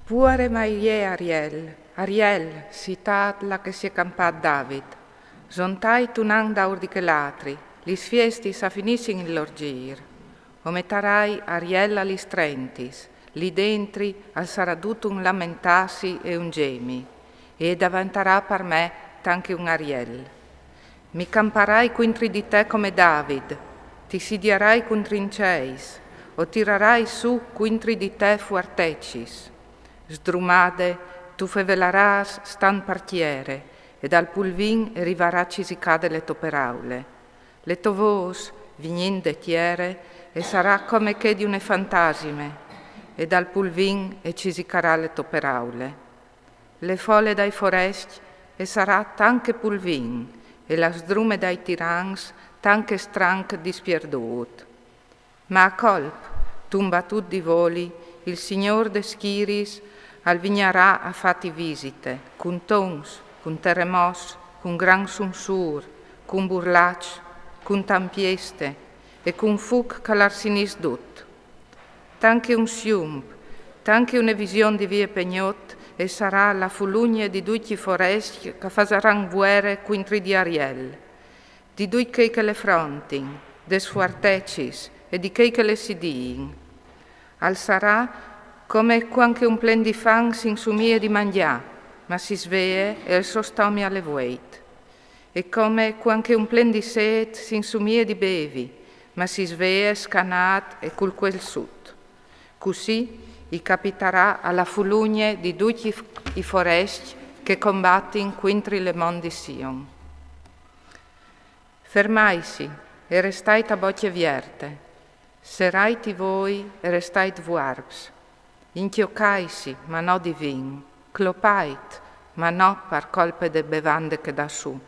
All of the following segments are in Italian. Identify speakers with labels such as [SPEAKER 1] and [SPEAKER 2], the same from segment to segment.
[SPEAKER 1] Puare mai Ariel, citat la che si è campat David. Zontai tunan daur di che latri, lis fiesti sa finissin in lor gir. Ometarai Ariel alis trentis, lì dentri al sarà tutto un lamentassi e un gemi, e davantarà per me tanche un Ariel. Mi camparai quintri di te come David, ti sidierai contrinceis, o tirarai su quintri di te fuartecis. Sdrumade, tu fevelaràs stan partiere, ed al pulvin arrivarà cisicade le toperaule. Le tovos, vignin de tiere, e sarà come che di une fantasime, ed al pulvin e cisicarà le toperaule. Le fole dai foresti, e sarà tanche pulvin, e la sdrume dai tirans, tanche stranc dispierdut. Ma a colp, tumba tut di voli, il signor de Schiris al vignarà a fatti visite, cun tons, cun terremos, cun gran sunsur, cun burlac, cun tampieste, e cun fuc calarsinis dut. Tanche un siump, tanche una vision di vie pegnot, e sarà la fulugne di duici foresti che fasaran vuere quintri di Ariel, di dui che le frontin, des fuartecis, e di che le sidin. Al sarà come quanche un plen di fang s'insumie di mangià, ma si svee e il sostomi alle vueit. E come quanche un plen di set s'insumie di bevi, ma si svee scanat e col quel sud. Così i capitarà alla fulugne di tutti i foresti che combattin quintri le mondi Sion. Fermaisi e restait a bocce vierte, seraiti voi e restait vuarbs. Inchiocaisi, ma no di vin, clopait, ma no per colpe de bevande che da su.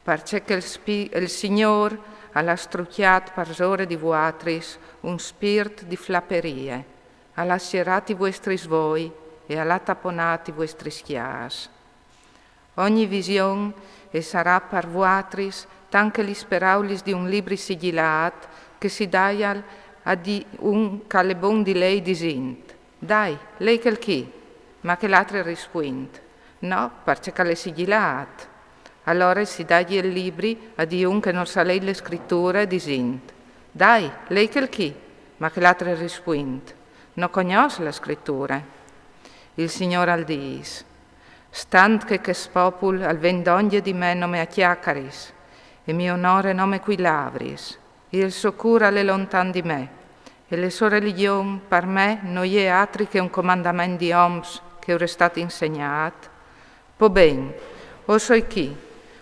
[SPEAKER 1] Parce che il Signor ha lastrucchiat per ore di vuatris un spirit di flapperie, ha lassierati vostris voi e ha taponati vostri schias. Ogni vision e sarà per vuatris tanche li speraulis di un libri sigilat che si daial a di un calebon di lei disint. Dai, lei quel chi? Ma che l'altro rispuint. No, perché le sigilat. Allora si dagli il libri a di un che non sa lei le scritture disint. Dai, lei quel chi? Ma che l'altro rispuint. Non conosce le scritture. Il Signore al dis. Stant che spopul al vendoglie di me nome a chiacaris, e mio onore nome qui lavris, e il socura le lontan di me. E le sue religioni per me non è altri che un comandamento di oms che ora è stato insegnato. Po ben, o soi chi,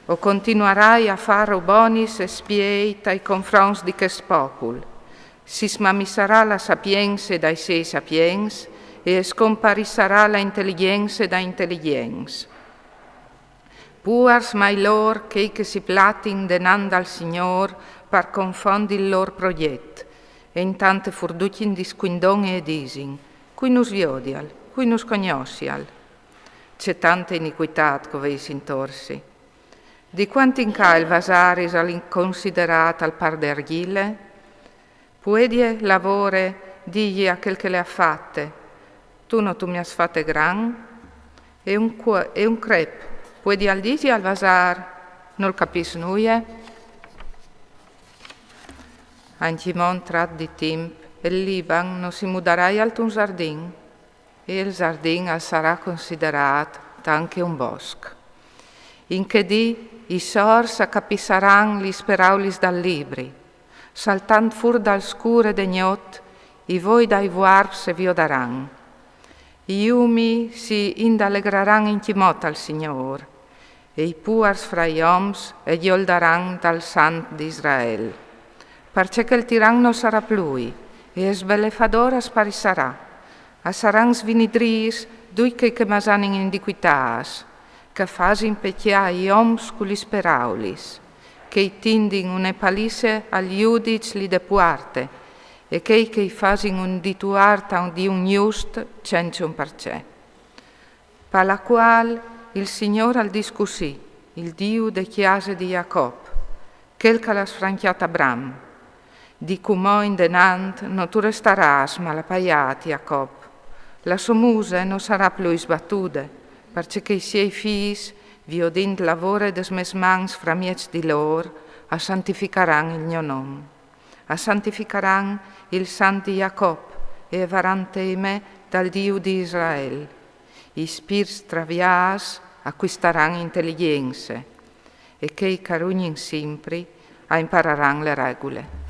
[SPEAKER 1] o continuerai a fare bonis e spiei tai confronti di che popul. Si smamisarà la sapienza dai sei sapiens e scomparisarà la intelligenza da intelligenza. Puars mai lor che si platin denand al Signor per confondi il lor progetto. E intanto furducin disquindon e disin, qui nus viodial, qui nus cognossial. C'è tanta iniquità che veis intorsi. Di quanti in ca il vasaris all'inconsiderata al par d'erghile? Puedie lavore, digli a quel che le ha fatte, tu mi has fatte gran? E un crep, puedi al disi al vasar, non capis nuie? Anchimon trat di timp, e il Liban non si mudarai alt un giardin, e il giardin sarà considerato anche un bosco. In che di i sors accapissaran li speraulis dal libri, saltant fur dal scure degnot, i voi dai vuarp se viodaran. I umi si indallegraran in chimot al Signor, e i puars fra gli oms e gli oldaran dal Sant d'Israel. Perché che il tiranno sarà plui, e sbellefadora sparisarà, a saran svinidris dui che masanin indiquitas, che fasin pecchia i oms culis peraulis, che i tindin une palisse agli udic li depuarte, e che fasin un dituarta di un just 100%. Per la qual il Signore al discusì, il Dio de chiase di Jacob, quel che l'ha sfranchiata Abram, di cumò in denant non tu restaràs malapaiat, Jacob. La sua muse non sarà più sbattuta, perché i suoi figli, viodint lavoro des mes mans framiets di loro, a santificaran il mio nome. A santificaran il San di Jacob e varan teme dal Dio di Israele. I spiriti travias acquistaran intelligenze e che i carugnin sempre impareranno le regole.